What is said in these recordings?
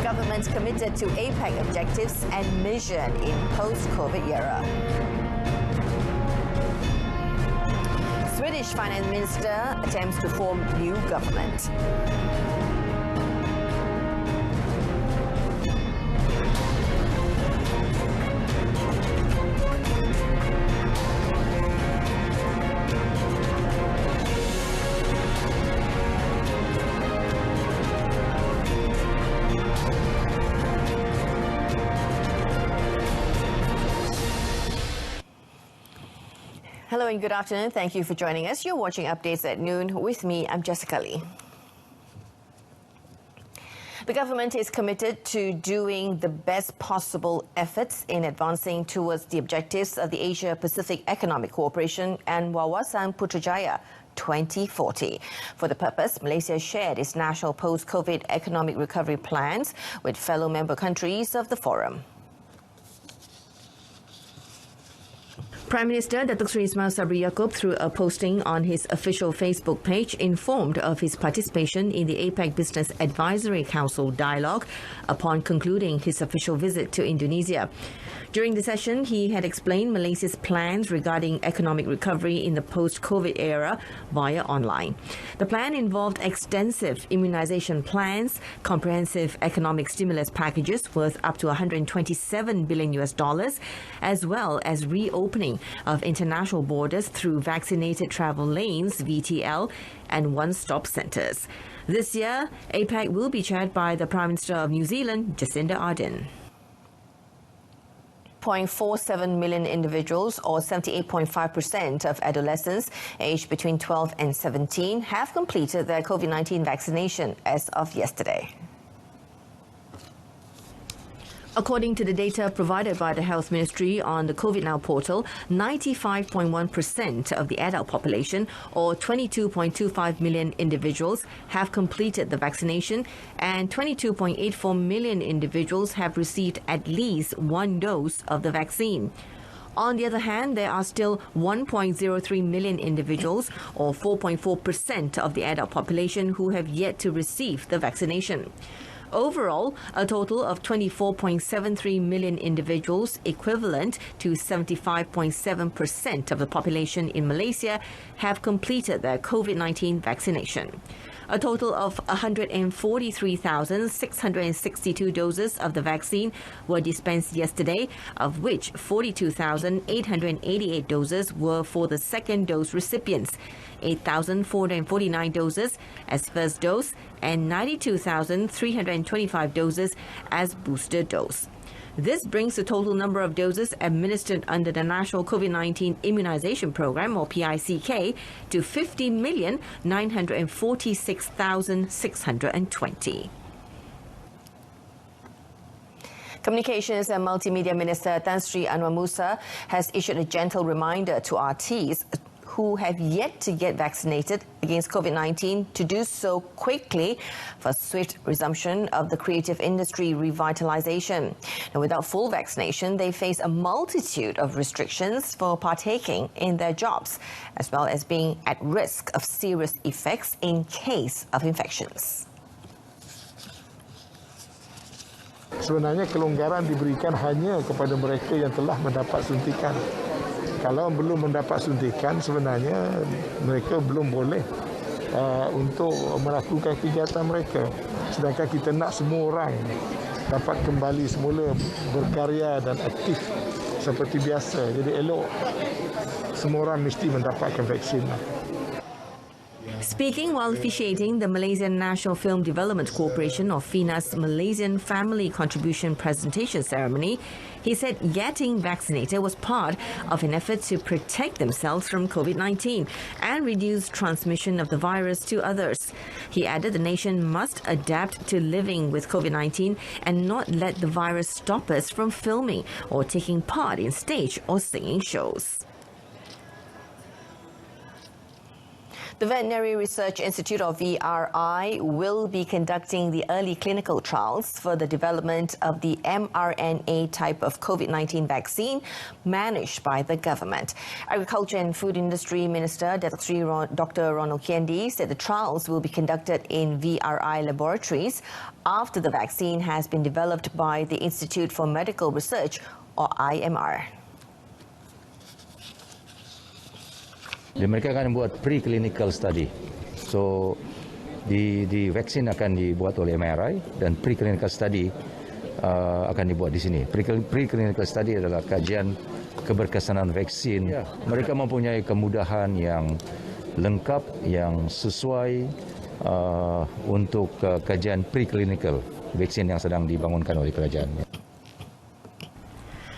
Government committed to APEC objectives and mission in post-COVID era. Swedish Finance Minister attempts to form new government. Hello and good afternoon. Thank you for joining us. You're watching Updates at Noon. With me, I'm Jessica Lee. The government is committed to doing the best possible efforts in advancing towards the objectives of the Asia-Pacific Economic Cooperation and Wawasan Putrajaya 2040. For the purpose, Malaysia shared its national post-COVID economic recovery plans with fellow member countries of the forum. Prime Minister Datuk Seri Semasa, through a posting on his official Facebook page, informed of his participation in the APEC Business Advisory Council dialogue upon concluding his official visit to Indonesia. During the session, he had explained Malaysia's plans regarding economic recovery in the post-COVID era via online. The plan involved extensive immunization plans, comprehensive economic stimulus packages worth up to $127 billion, as well as reopening of international borders through vaccinated travel lanes, VTL, and one-stop centres. This year, APEC will be chaired by the Prime Minister of New Zealand, Jacinda Ardern. 0.47 million individuals, or 78.5% of adolescents aged between 12 and 17, have completed their COVID-19 vaccination as of yesterday. According to the data provided by the Health Ministry on the COVID Now portal, 95.1% of the adult population, or 22.25 million individuals, have completed the vaccination, and 22.84 million individuals have received at least one dose of the vaccine. On the other hand, there are still 1.03 million individuals, or 4.4% of the adult population, who have yet to receive the vaccination. Overall, a total of 24.73 million individuals, equivalent to 75.7% of the population in Malaysia, have completed their COVID-19 vaccination. A total of 143,662 doses of the vaccine were dispensed yesterday, of which 42,888 doses were for the second dose recipients, 8,449 doses as first dose, and 92,325 doses as booster dose. This brings the total number of doses administered under the National COVID-19 Immunization Program, or PICK, to 50,946,620. Communications and Multimedia Minister Tan Sri Anwar Musa has issued a gentle reminder to RTs who have yet to get vaccinated against COVID-19 to do so quickly for swift resumption of the creative industry revitalization. Now, without full vaccination, they face a multitude of restrictions for partaking in their jobs, as well as being at risk of serious effects in case of infections. Sebenarnya kelonggaran diberikan hanya kepada mereka yang telah mendapat suntikan. Kalau belum mendapat suntikan, sebenarnya mereka belum boleh untuk melakukan kegiatan mereka. Sedangkan kita nak semua orang dapat kembali semula berkarya dan aktif seperti biasa. Jadi elok semua orang mesti mendapatkan vaksin. Speaking while officiating the Malaysian National Film Development Corporation, or FINA's Malaysian Family Contribution Presentation Ceremony, he said getting vaccinated was part of an effort to protect themselves from COVID-19 and reduce transmission of the virus to others. He added the nation must adapt to living with COVID-19 and not let the virus stop us from filming or taking part in stage or singing shows. The Veterinary Research Institute, or VRI, will be conducting the early clinical trials for the development of the mRNA type of COVID-19 vaccine managed by the government. Agriculture and Food Industry Minister Dr. Ronald Kendi said the trials will be conducted in VRI laboratories after the vaccine has been developed by the Institute for Medical Research, or IMR. Mereka akan buat preclinical study. So, di vaksin akan dibuat oleh MRI dan preclinical study akan dibuat di sini. Preclinical study adalah kajian keberkesanan vaksin. Mereka mempunyai kemudahan yang lengkap, yang sesuai untuk kajian preclinical vaksin yang sedang dibangunkan oleh kerajaan.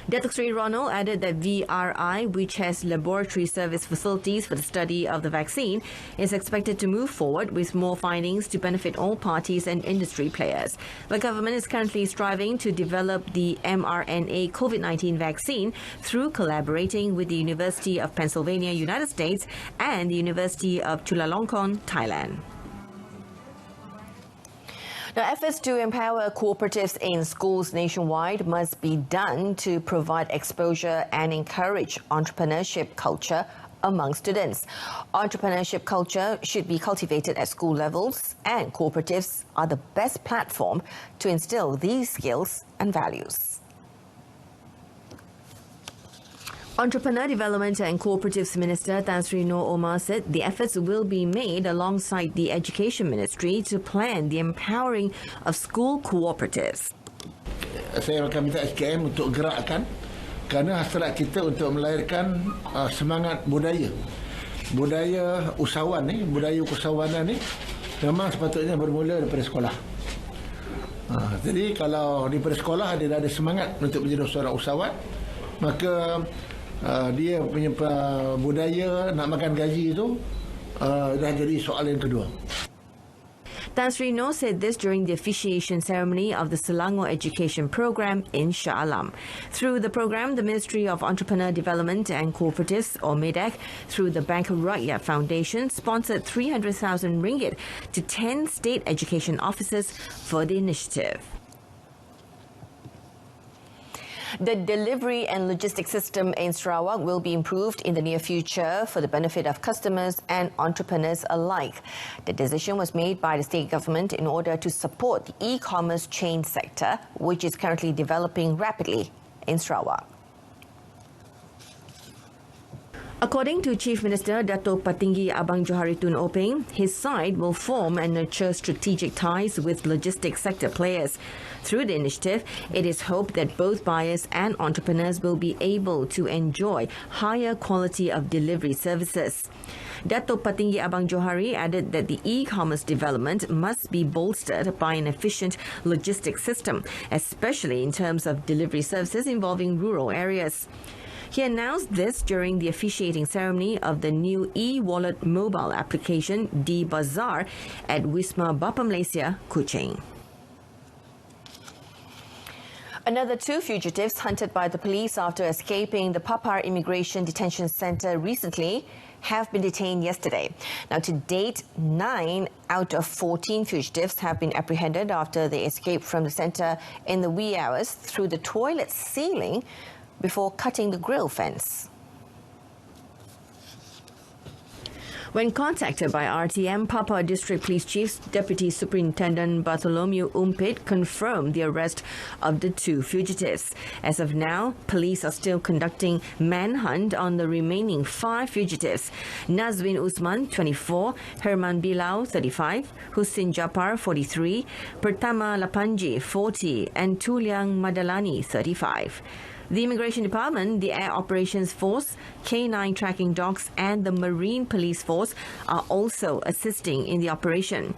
Datuk Seri Ronald added that VRI, which has laboratory service facilities for the study of the vaccine, is expected to move forward with more findings to benefit all parties and industry players. The government is currently striving to develop the mRNA COVID-19 vaccine through collaborating with the University of Pennsylvania, United States, and the University of Chulalongkorn, Thailand. Now, efforts to empower cooperatives in schools nationwide must be done to provide exposure and encourage entrepreneurship culture among students. Entrepreneurship culture should be cultivated at school levels, and cooperatives are the best platform to instill these skills and values. Entrepreneur Development and Cooperatives Minister Tan Sri Noor Omar said the efforts will be made alongside the Education Ministry to plan the empowering of school cooperatives. Saya akan minta SKM untuk gerakkan kerana hasrat kita untuk melahirkan semangat budaya usahawan ni, budaya usahawanan ni memang sepatutnya bermula daripada sekolah. Jadi kalau daripada sekolah dia dah ada semangat untuk menjadi seorang usahawan, maka dia punya budaya nak makan gaji itu dah jadi soalan yang kedua. Tan Sri Noor said this during the officiation ceremony of the Selangor Education Program in Shah Alam. Through the program, the Ministry of Entrepreneur Development and Cooperatives, or MEDAC, through the Bank Rakyat Foundation, sponsored 300,000 ringgit to 10 state education officers for the initiative. The delivery and logistics system in Sarawak will be improved in the near future for the benefit of customers and entrepreneurs alike. The decision was made by the state government in order to support the e-commerce chain sector, which is currently developing rapidly in Sarawak. According to Chief Minister Dato' Patinggi Abang Johari Tun Openg, his side will form and nurture strategic ties with logistics sector players. Through the initiative, it is hoped that both buyers and entrepreneurs will be able to enjoy higher quality of delivery services. Dato' Patinggi Abang Johari added that the e-commerce development must be bolstered by an efficient logistics system, especially in terms of delivery services involving rural areas. He announced this during the officiating ceremony of the new e-wallet mobile application, D-Bazaar, at Wisma Bapa Malaysia, Kuching. Another 2 fugitives hunted by the police after escaping the Papar Immigration Detention Centre recently have been detained yesterday. Now, to date, 9 out of 14 fugitives have been apprehended after they escaped from the centre in the wee hours through the toilet ceiling before cutting the grill fence. When contacted by RTM, Papua District Police Chief Deputy Superintendent Bartholomew Umpit confirmed the arrest of the 2 fugitives. As of now, police are still conducting manhunt on the remaining 5 fugitives. Nazwin Usman, 24, Herman Bilau, 35, Husin Japar, 43, Pertama Lapanji, 40, and Tuliang Madalani, 35. The Immigration Department, the Air Operations Force, K9 Tracking Dogs and the Marine Police Force are also assisting in the operation.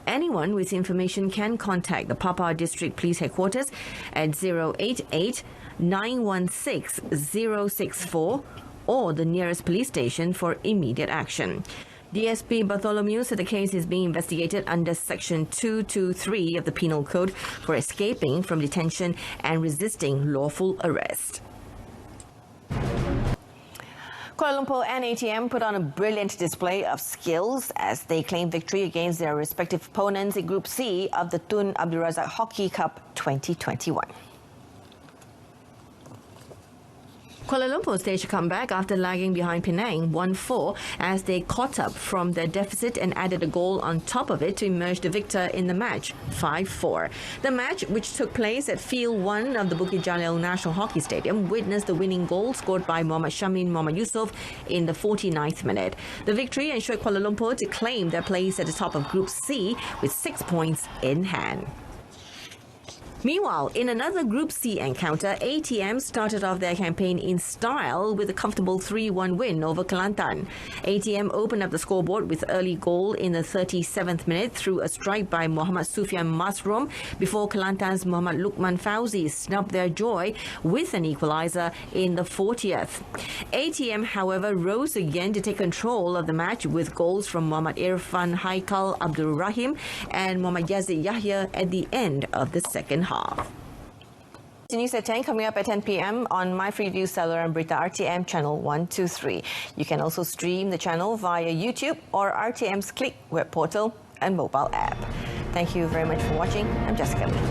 Anyone with information can contact the Papua District Police Headquarters at 088 916 064 or the nearest police station for immediate action. DSP Bartholomew said the case is being investigated under Section 223 of the Penal Code for escaping from detention and resisting lawful arrest. Kuala Lumpur and ATM put on a brilliant display of skills as they claim victory against their respective opponents in Group C of the Tun Abdul Razak Hockey Cup 2021. Kuala Lumpur staged a comeback after lagging behind Penang 1-4 as they caught up from their deficit and added a goal on top of it to emerge the victor in the match 5-4. The match, which took place at Field 1 of the Bukit Jalil National Hockey Stadium, witnessed the winning goal scored by Mohammad Shamin Mohammad Yusof in the 49th minute. The victory ensured Kuala Lumpur to claim their place at the top of Group C with 6 points in hand. Meanwhile, in another Group C encounter, ATM started off their campaign in style with a comfortable 3-1 win over Kelantan. ATM opened up the scoreboard with early goal in the 37th minute through a strike by Muhammad Sufyan Masrum before Kelantan's Muhammad Lukman Fauzi snubbed their joy with an equaliser in the 40th. ATM, however, rose again to take control of the match with goals from Muhammad Irfan Haikal Abdul Rahim and Muhammad Yazid Yahya at the end of the second half. The news at 10 coming up at 10 p.m. on My Freeview Cellular and Berita RTM channel 123. You can also stream the channel via YouTube or RTM's Click web portal and mobile app. Thank you very much for watching. I'm Jessica Lee.